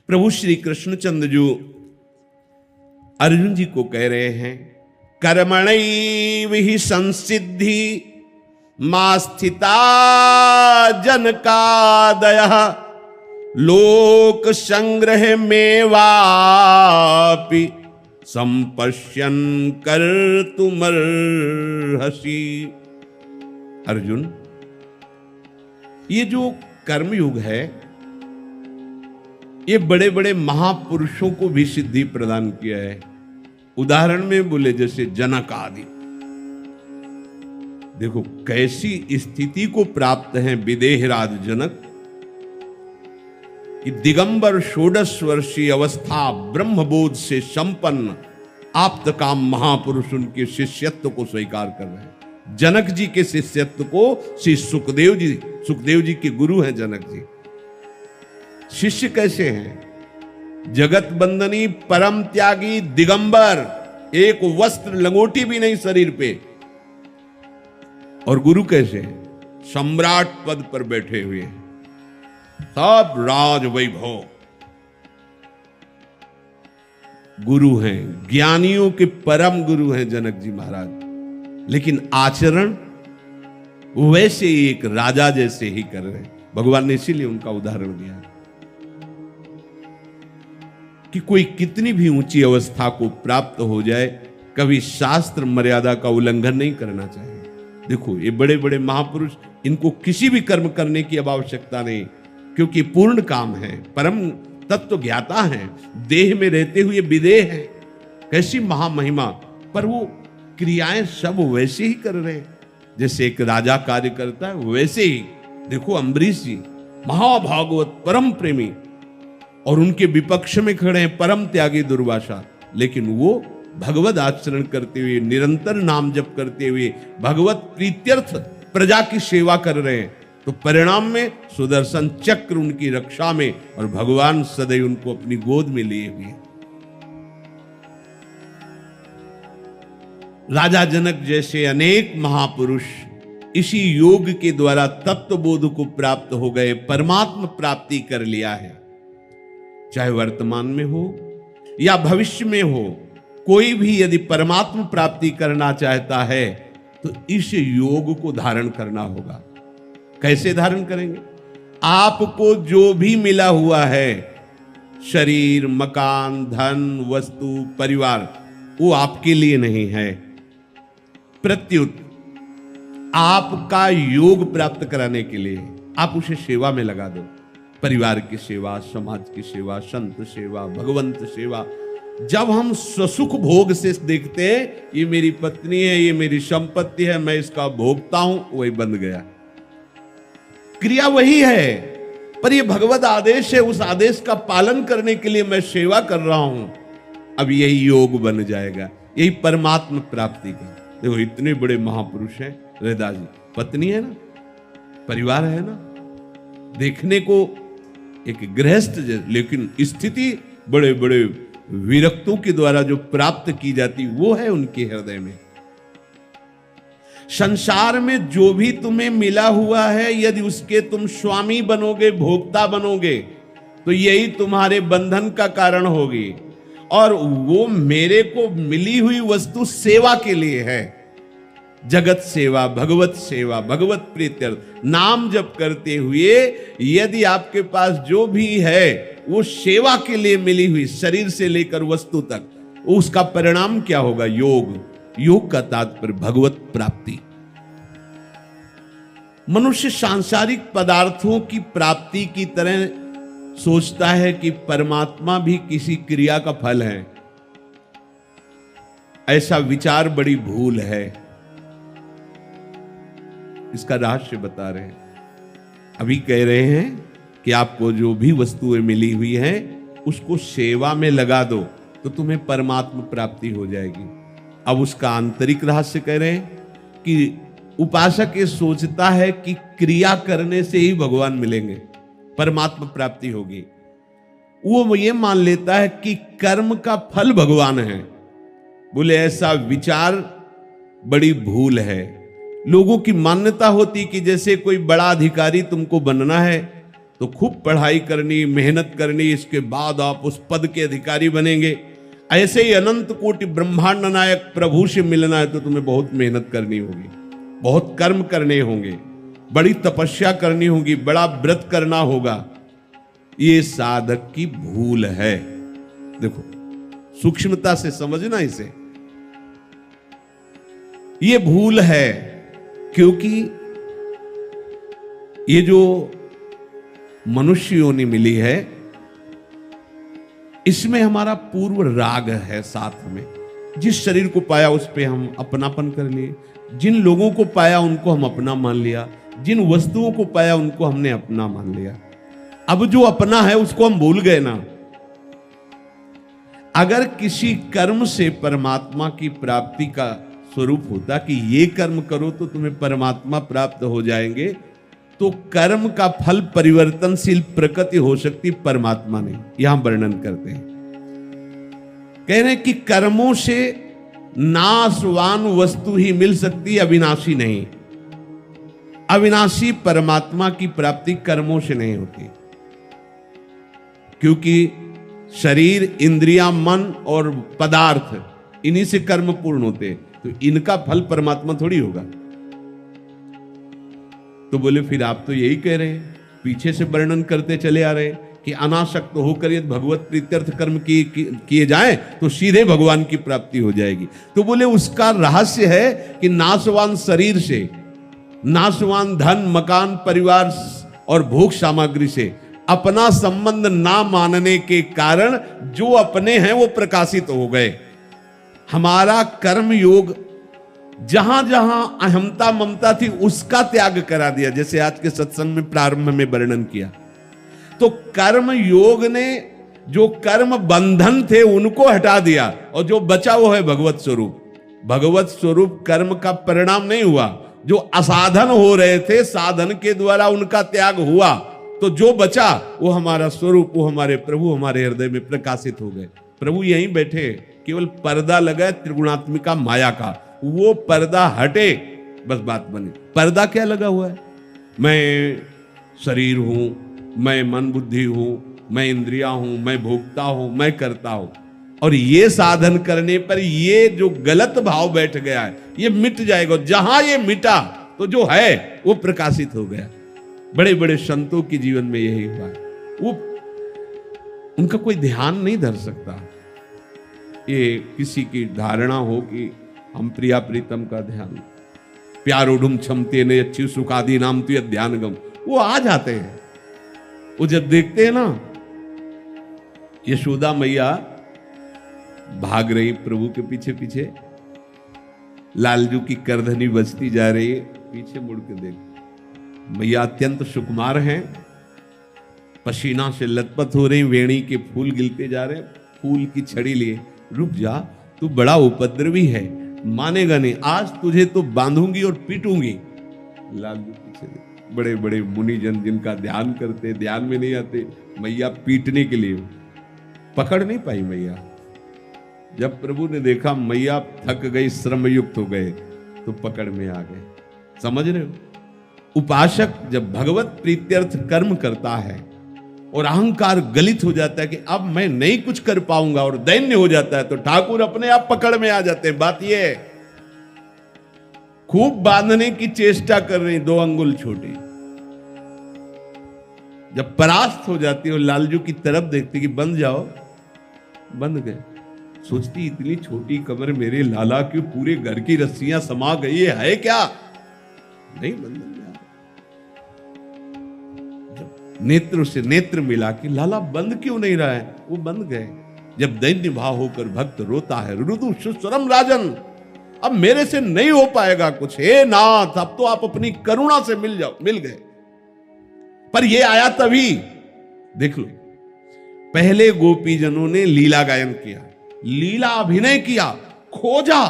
प्रभु श्री कृष्णचंद्र जो अर्जुन जी को कह रहे हैं, कर्मणैव हि संसिद्धि मा स्थिता जनकादयः लोक संग्रह में वापि संपश्यन कर्तुमर्हसि। अर्जुन, ये जो कर्मयुग है ये बड़े बड़े महापुरुषों को भी सिद्धि प्रदान किया है। उदाहरण में बोले जैसे जनक आदि, देखो कैसी स्थिति को प्राप्त है विदेहराज जनक कि दिगंबर 16 वर्षीय अवस्था ब्रह्मबोध से संपन्न आप्त काम महापुरुष उनके शिष्यत्व को स्वीकार कर रहे हैं। जनक जी के शिष्यत्व को श्री सुखदेव जी के गुरु हैं जनक जी। शिष्य कैसे हैं? जगत बंदनी परम त्यागी दिगंबर, एक वस्त्र लंगोटी भी नहीं शरीर पे। और गुरु कैसे हैं? सम्राट पद पर बैठे हुए हैं, सब राज वैभव। गुरु हैं, ज्ञानियों के परम गुरु हैं जनक जी महाराज। लेकिन आचरण वैसे ही एक राजा जैसे ही कर रहे हैं। भगवान ने इसीलिए उनका उदाहरण दिया कि कोई कितनी भी ऊंची अवस्था को प्राप्त हो जाए, कभी शास्त्र मर्यादा का उल्लंघन नहीं करना चाहिए। देखो ये बड़े बड़े महापुरुष, इनको किसी भी कर्म करने की अब आवश्यकता नहीं, क्योंकि पूर्ण काम है, परम तत्व ज्ञाता है, देह में रहते हुए विदेह है। कैसी महामहिमा, पर वो क्रियाएं सब वैसे ही कर रहे हैं जैसे एक राजा कार्य करता है, वैसे ही। देखो अम्बरीश जी महाभागवत परम प्रेमी, और उनके विपक्ष में खड़े हैं परम त्यागी दुर्वासा, लेकिन वो भगवत आचरण करते हुए, निरंतर नाम जप करते हुए भगवत प्रीत्यर्थ प्रजा की सेवा कर रहे हैं। तो परिणाम में सुदर्शन चक्र उनकी रक्षा में, और भगवान सदैव उनको अपनी गोद में लिए हुए। राजा जनक जैसे अनेक महापुरुष इसी योग के द्वारा तत्वबोध को प्राप्त हो गए, परमात्मा प्राप्ति कर लिया है। चाहे वर्तमान में हो या भविष्य में हो, कोई भी यदि परमात्मा प्राप्ति करना चाहता है तो इस योग को धारण करना होगा। कैसे धारण करेंगे? आपको जो भी मिला हुआ है, शरीर, मकान, धन, वस्तु, परिवार, वो आपके लिए नहीं है। प्रत्युत आपका योग प्राप्त कराने के लिए आप उसे सेवा में लगा दो। परिवार की सेवा, समाज की सेवा, संत सेवा, भगवंत सेवा। जब हम स्वसुख भोग से देखते हैं ये मेरी पत्नी है, ये मेरी संपत्ति है, मैं इसका भोगता हूं, वही बंद गया। क्रिया वही है, पर ये भगवत आदेश है, उस आदेश का पालन करने के लिए मैं सेवा कर रहा हूं। अब यही योग बन जाएगा, यही परमात्मा प्राप्ति का। देखो इतने बड़े महापुरुष हैं रैदास जी, पत्नी है ना, परिवार है ना, देखने को एक गृहस्थ, लेकिन स्थिति बड़े बड़े विरक्तों के द्वारा जो प्राप्त की जाती वो है उनके हृदय में। संसार में जो भी तुम्हें मिला हुआ है, यदि उसके तुम स्वामी बनोगे, भोक्ता बनोगे, तो यही तुम्हारे बंधन का कारण होगी। और वो मेरे को मिली हुई वस्तु सेवा के लिए है। जगत सेवा, भगवत सेवा, भगवत प्रीत्यर्थ, नाम जप करते हुए यदि आपके पास जो भी है वो सेवा के लिए मिली हुई, शरीर से लेकर वस्तु तक, उसका परिणाम क्या होगा? योग। योग का तात्पर्य भगवत प्राप्ति। मनुष्य सांसारिक पदार्थों की प्राप्ति की तरह सोचता है कि परमात्मा भी किसी क्रिया का फल है। ऐसा विचार बड़ी भूल है। इसका रहस्य बता रहे हैं। अभी कह रहे हैं कि आपको जो भी वस्तुएं मिली हुई हैं उसको सेवा में लगा दो तो तुम्हें परमात्मा प्राप्ति हो जाएगी। अब उसका आंतरिक रहस्य कह रहे हैं कि उपासक ये सोचता है कि क्रिया करने से ही भगवान मिलेंगे, परमात्मा प्राप्ति होगी। वो ये मान लेता है कि कर्म का फल भगवान है। बोले ऐसा विचार बड़ी भूल है। लोगों की मान्यता होती कि जैसे कोई बड़ा अधिकारी तुमको बनना है तो खूब पढ़ाई करनी, मेहनत करनी, इसके बाद आप उस पद के अधिकारी बनेंगे। ऐसे ही अनंत कोटि ब्रह्मांड नायक प्रभु से मिलना है तो तुम्हें बहुत मेहनत करनी होगी, बहुत कर्म करने होंगे, बड़ी तपस्या करनी होगी, बड़ा व्रत करना होगा। ये साधक की भूल है। देखो सूक्ष्मता से समझना इसे, ये भूल है, क्योंकि ये जो मनुष्य योनि मिली है इसमें हमारा पूर्व राग है साथ में। जिस शरीर को पाया उस पे हम अपनापन कर लिए, जिन लोगों को पाया उनको हम अपना मान लिया, जिन वस्तुओं को पाया उनको हमने अपना मान लिया। अब जो अपना है उसको हम भूल गए ना। अगर किसी कर्म से परमात्मा की प्राप्ति का स्वरूप होता कि ये कर्म करो तो तुम्हें परमात्मा प्राप्त हो जाएंगे, तो कर्म का फल परिवर्तनशील प्रकृति हो सकती, परमात्मा नहीं। यहां वर्णन करते हैं, कह रहे हैं कि कर्मों से नाशवान वस्तु ही मिल सकती, अविनाशी नहीं। अविनाशी परमात्मा की प्राप्ति कर्मों से नहीं होती, क्योंकि शरीर, इंद्रियां, मन और पदार्थ इन्हीं से कर्म पूर्ण होते, तो इनका फल परमात्मा थोड़ी होगा। तो बोले फिर आप तो यही कह रहे हैं, पीछे से वर्णन करते चले आ रहे हैं कि अनासक्त होकर यदि भगवत प्रीत्यर्थ कर्म किए जाएं तो सीधे भगवान की प्राप्ति हो जाएगी। तो बोले उसका रहस्य है कि नाशवान शरीर से, नाशवान धन, मकान, परिवार और भोग सामग्री से अपना संबंध ना मानने के कारण जो अपने हैं वो प्रकाशित हो गए। हमारा कर्म योग जहां जहां अहमता ममता थी उसका त्याग करा दिया, जैसे आज के सत्संग में प्रारंभ में वर्णन किया। तो कर्म योग ने जो कर्म बंधन थे उनको हटा दिया, और जो बचा वो है भगवत स्वरूप। भगवत स्वरूप कर्म का परिणाम नहीं हुआ, जो असाधन हो रहे थे साधन के द्वारा उनका त्याग हुआ, तो जो बचा वो हमारा स्वरूप, वो हमारे प्रभु हमारे हृदय में प्रकाशित हो गए। प्रभु यहीं बैठे, केवल पर्दा लगा त्रिगुणात्मिका माया का, वो पर्दा हटे बस बात बनी। पर्दा क्या लगा हुआ है? मैं शरीर हूं, मैं मन बुद्धि हूं, मैं इंद्रियां हूं, मैं भोगता हूं, मैं करता हूं। और ये साधन करने पर ये जो गलत भाव बैठ गया है ये मिट जाएगा। जहां ये मिटा तो जो है वो प्रकाशित हो गया। बड़े बड़े संतों के जीवन में यही हुआ है, वो उनका कोई ध्यान नहीं धर सकता। ये किसी की धारणा हो कि हम प्रिया प्रीतम का ध्यान, प्यारोढ़ुम क्षमते ने अच्छी सुखादि नाम तो ध्यान गम, वो आ जाते हैं। वो जब देखते हैं ना यशोदा मैया भाग रही प्रभु के पीछे पीछे, लालजू की करधनी बजती जा रही है, पीछे मुड़ के देख, मैया अत्यंत सुकुमार हैं, पसीना से लथपथ हो रही, वेणी के फूल गिलते जा रहे, फूल की छड़ी लिए, रुक जा तू बड़ा उपद्रवी है, मानेगा नहीं, आज तुझे तो बांधूंगी और पीटूंगी। लालजू पीछे देख, बड़े बड़े मुनिजन जिनका ध्यान करते, ध्यान में नहीं आते, मैया पीटने के लिए पकड़ नहीं पाई मैया। जब प्रभु ने देखा मैया थक गई, श्रम युक्त हो गए, तो पकड़ में आ गए। समझ रहे हो? उपासक जब भगवत प्रीत्यर्थ कर्म करता है और अहंकार गलित हो जाता है कि अब मैं नहीं कुछ कर पाऊंगा और दैन्य हो जाता है, तो ठाकुर अपने आप पकड़ में आ जाते हैं। बात यह है, खूब बांधने की चेष्टा कर रही, 2 अंगुल छोटी, जब परास्त हो जाती है, लालजू की तरफ देखती कि बंध जाओ, बंध गए। सोचती इतनी छोटी कमर मेरे लाला की पूरे घर की रस्सियां समा गई है क्या? नहीं बंधन में। जब नेत्र से नेत्र मिला कि लाला बंद क्यों नहीं रहा है, वो बंद गए। जब दैन्य भाव होकर भक्त रोता है, रुदु सुस्वरम राजन, अब मेरे से नहीं हो पाएगा कुछ, हे नाथ अब तो आप अपनी करुणा से मिल जाओ, मिल गए। पर ये आया तभी, देख लो, पहले गोपीजनों ने लीला गायन किया, लीला अभिनय किया, खोजा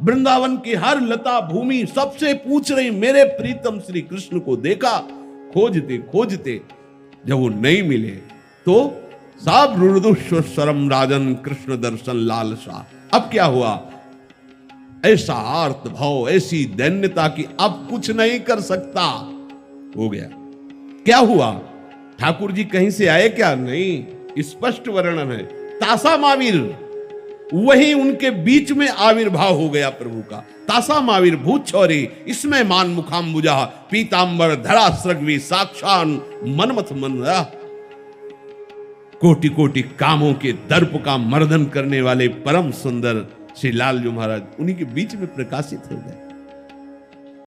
वृंदावन की हर लता भूमि, सबसे पूछ रही मेरे प्रीतम श्री कृष्ण को देखा, खोजते खोजते जब वो नहीं मिले तो सब रुदुस्वरम राजन कृष्ण दर्शन लालसा। अब क्या हुआ? ऐसा आर्त भाव, ऐसी दैन्यता कि अब कुछ नहीं कर सकता हो गया। क्या हुआ? ठाकुर जी कहीं से आए क्या? नहीं, स्पष्ट वर्णन है। तासा महावीर, वही उनके बीच में आविर्भाव हो गया प्रभु का। तासा महावीर भूत छौरी, इसमें मान मुखाम्बुजा, पीतांबर धरा सृग्वी, साक्षान मनमथ मनरा। कोटि कोटि कामों के दर्प का मर्दन करने वाले परम सुंदर श्री लालजू महाराज उन्हीं के बीच में प्रकाशित हो गए।